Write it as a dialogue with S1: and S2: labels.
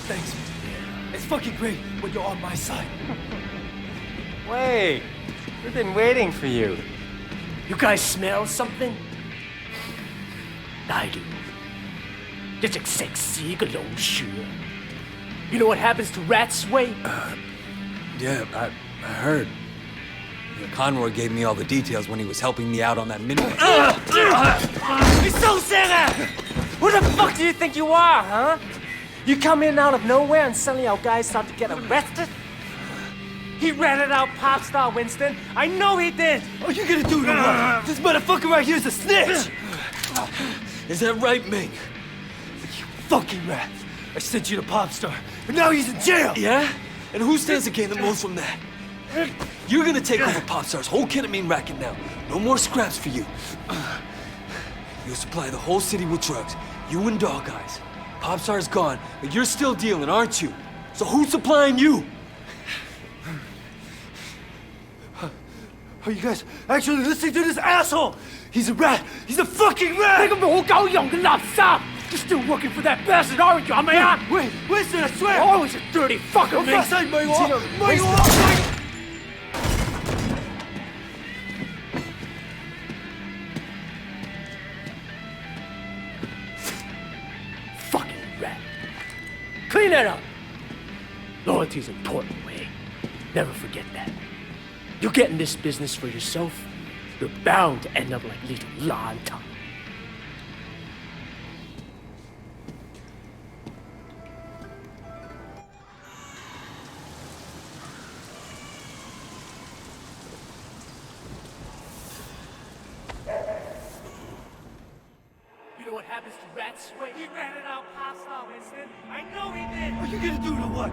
S1: Thanks. It's fucking great when you're on my side.
S2: Wait, we've been waiting for you.
S1: You guys smell something? I do. 一直食屎嘅老鼠啊 You know what happens to rats, Wei?
S3: Yeah, I heard. Conroy gave me all the details when he was helping me out on that midway.
S2: 你收聲啊 Who the fuck do you think you are, huh? You come in out of nowhere and suddenly our guys start to get arrested? He ratted out pop star Winston. I know he did.
S1: Are you gonna do it or what? This motherfucker right here's a snitch!
S3: Is that right, Ming?
S1: You fucking rat! I sent you to Popstar, and now he's in jail!
S3: Yeah? And who stands to gain the most from that? You're gonna take over Popstar's whole ketamine racket now. No more scraps for you. You'll supply the whole city with drugs. You and Dog Eyes. Popstar's gone, but you're still dealing, aren't you? So who's supplying you?
S1: Are you guys actually listening to this asshole? He's a rat! He's a fucking rat! 你個冇狗用嘅垃圾! You're still working for that bastard, aren't you, 係咪啊 Wait, Winston, I swear! Oh, he's a dirty fucker, man! 發誓唔係我！唔係我！ Fucking rat! Clean that up! Loyalty's important, Wei. Never forget that. You get in this business for yourself, you're bound to end up like little Lanta. You know what happens to rats? Wait, he ratted out pop star Winston. I know he did. Are you gonna do it or what?